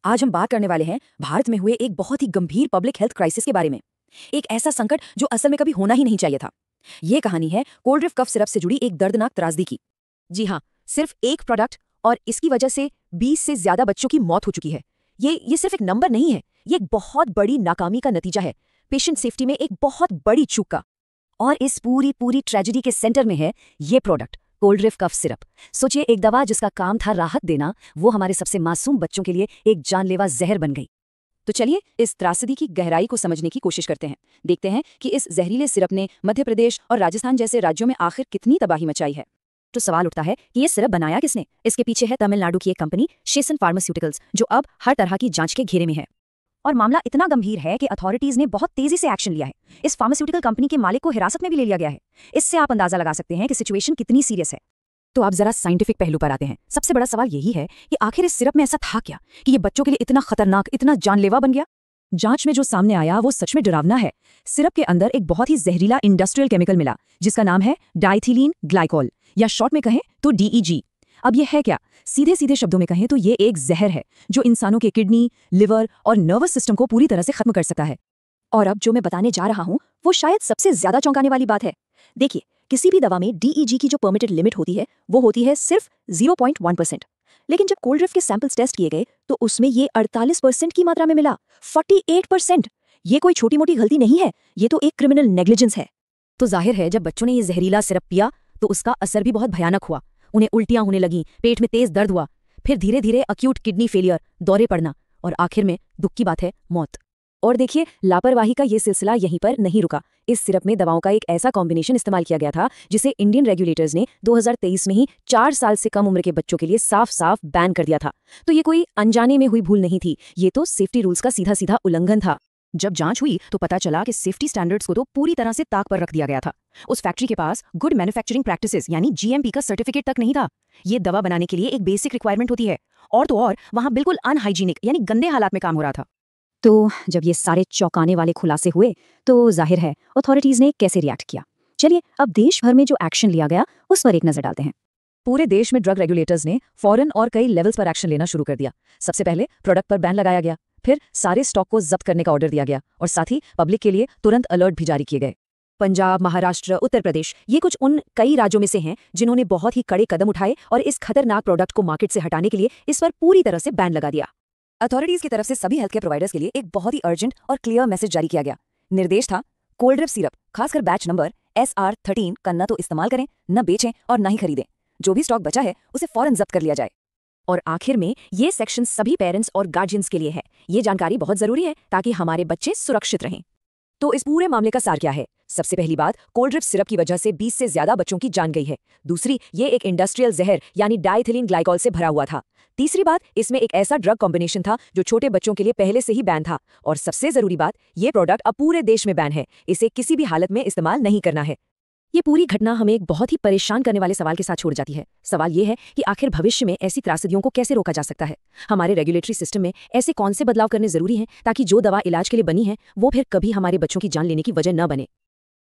आज हम बात करने वाले हैं भारत में हुए एक बहुत ही गंभीर पब्लिक हेल्थ क्राइसिस के बारे में। एक ऐसा संकट जो असल में कभी होना ही नहीं चाहिए था। ये कहानी है कोल्ड ड्रिफ्ट कफ सिरप से जुड़ी एक दर्दनाक त्रासदी की। जी हाँ, सिर्फ एक प्रोडक्ट और इसकी वजह से 20 से ज्यादा बच्चों की मौत हो चुकी है। ये सिर्फ एक नंबर नहीं है, ये एक बहुत बड़ी नाकामी का नतीजा है, पेशेंट सेफ्टी में एक बहुत बड़ी चूक का। और इस पूरी ट्रेजेडी के सेंटर में है ये product, Coldrif cough syrup. सोचिए, एक दवा जिसका काम था राहत देना, वो हमारे सबसे मासूम बच्चों के लिए एक जानलेवा जहर बन गई। तो चलिए इस त्रासदी की गहराई को समझने की कोशिश करते हैं। देखते हैं कि इस जहरीले सिरप ने मध्य प्रदेश और राजस्थान जैसे राज्यों में आखिर कितनी तबाही मचाई है। तो सवाल उठता है कि ये सिरप बनाया किसने? इसके पीछे है तमिलनाडु की एक कंपनी शेसन फार्मास्यूटिकल्स, जो अब हर तरह की जांच के घेरे में है। और मामला इतना गंभीर है कि अथॉरिटीज ने बहुत तेजी से एक्शन लिया है। इस फार्मास्यूटिकल कंपनी के मालिक को हिरासत में भी ले लिया गया है। इससे आप अंदाजा लगा सकते हैं कि सिचुएशन कितनी सीरियस है। तो आप जरा साइंटिफिक पहलू पर आते हैं। सबसे बड़ा सवाल यही है कि आखिर इस सिरप में ऐसा था क्या कि ये बच्चों के लिए इतना खतरनाक, इतना जानलेवा बन गया। जांच में जो सामने आया वो सच में डरावना है। सिरप के अंदर एक बहुत ही जहरीला इंडस्ट्रियल केमिकल मिला जिसका नाम है डाइथिलीन ग्लाइकोल, या शॉर्ट में कहें तो DEG। अब ये है क्या? सीधे शब्दों में कहें तो ये एक जहर है जो इंसानों के किडनी, लिवर और नर्वस सिस्टम को पूरी तरह से खत्म कर सकता है। और अब जो मैं बताने जा रहा हूं वो शायद सबसे ज्यादा चौंकाने वाली बात है। देखिए, किसी भी दवा में DEG की जो परमिटेड लिमिट होती है वो होती है सिर्फ 0.1%। लेकिन जब कोल्ड ड्रिफ्ट के सैंपल्स टेस्ट किए गए तो उसमें ये 48% की मात्रा में मिला। 48%! ये कोई छोटी मोटी गलती नहीं है, ये तो एक क्रिमिनल नेग्लिजेंस है। तो जाहिर है जब बच्चों ने ये जहरीला सिरप पिया तो उसका असर भी बहुत भयानक हुआ। उन्हें उल्टियां होने लगीं, पेट में तेज दर्द हुआ, फिर धीरे धीरे अक्यूट किडनी फेलियर, दौरे पड़ना और आखिर में दुख की बात है, मौत। और देखिए, लापरवाही का ये सिलसिला यहीं पर नहीं रुका। इस सिरप में दवाओं का एक ऐसा कॉम्बिनेशन इस्तेमाल किया गया था जिसे इंडियन रेगुलेटर्स ने 2023 में ही 4 साल से कम उम्र के बच्चों के लिए साफ बैन कर दिया था। तो ये कोई अनजाने में हुई भूल नहीं थी, ये तो सेफ्टी रूल्स का सीधा उल्लंघन था। जब जांच हुई तो पता चला कि सेफ्टी स्टैंडर्ड्स को तो पूरी तरह से ताक पर रख दिया गया था। उस फैक्ट्री के पास गुड मैन्युफैक्चरिंग प्रैक्टिसेस यानी GMP का सर्टिफिकेट तक नहीं था। ये दवा बनाने के लिए एक बेसिक रिक्वायरमेंट होती है, और तो और वहां बिल्कुल अनहाइजीनिक यानी गंदे हालात में काम हो रहा था। तो जब ये सारे चौंकाने वाले खुलासे हुए तो जाहिर है अथॉरिटीज ने कैसे रिएक्ट किया। चलिए अब देश भर में जो एक्शन लिया गया उस पर एक नजर डालते हैं। पूरे देश में ड्रग रेगुलेटर्स ने फौरन और कई लेवल्स पर एक्शन लेना शुरू कर दिया। सबसे पहले प्रोडक्ट पर बैन लगाया गया, फिर सारे स्टॉक को जब्त करने का ऑर्डर दिया गया और साथ ही पब्लिक के लिए तुरंत अलर्ट भी जारी किए गए। पंजाब, महाराष्ट्र, उत्तर प्रदेश, ये कुछ उन कई राज्यों में से हैं जिन्होंने बहुत ही कड़े कदम उठाए और इस खतरनाक प्रोडक्ट को मार्केट से हटाने के लिए इस पर पूरी तरह से बैन लगा दिया। अथॉरिटीज की तरफ से सभी हेल्थ केयर प्रोवाइडर्स के लिए एक बहुत ही अर्जेंट और क्लियर मैसेज जारी किया गया। निर्देश था, कोल्ड ड्रिफ्ट सिरप खासकर बैच नंबर SR13 का न तो इस्तेमाल करें, न बेचें और न ही खरीदें। जो भी स्टॉक बचा है उसे फौरन जब्त कर लिया जाए। और आखिर में ये सेक्शन सभी पेरेंट्स और गार्जियंस के लिए है। ये जानकारी बहुत जरूरी है ताकि हमारे बच्चे सुरक्षित रहें। तो इस पूरे मामले का सार क्या है? सबसे पहली बात, कोल्ड ड्रिफ्ट सिरप की वजह से 20 से ज्यादा बच्चों की जान गई है। दूसरी, ये एक इंडस्ट्रियल जहर यानी डाइथिलीन ग्लाइकोल से भरा हुआ था। तीसरी बात, इसमें एक ऐसा ड्रग कॉम्बिनेशन था जो छोटे बच्चों के लिए पहले से ही बैन था। और सबसे जरूरी बात, ये प्रोडक्ट अब पूरे देश में बैन है, इसे किसी भी हालत में इस्तेमाल नहीं करना है। ये पूरी घटना हमें एक बहुत ही परेशान करने वाले सवाल के साथ छोड़ जाती है। सवाल ये है कि आखिर भविष्य में ऐसी त्रासदियों को कैसे रोका जा सकता है। हमारे रेगुलेटरी सिस्टम में ऐसे कौन से बदलाव करने जरूरी हैं ताकि जो दवा इलाज के लिए बनी है वो फिर कभी हमारे बच्चों की जान लेने की वजह न बने।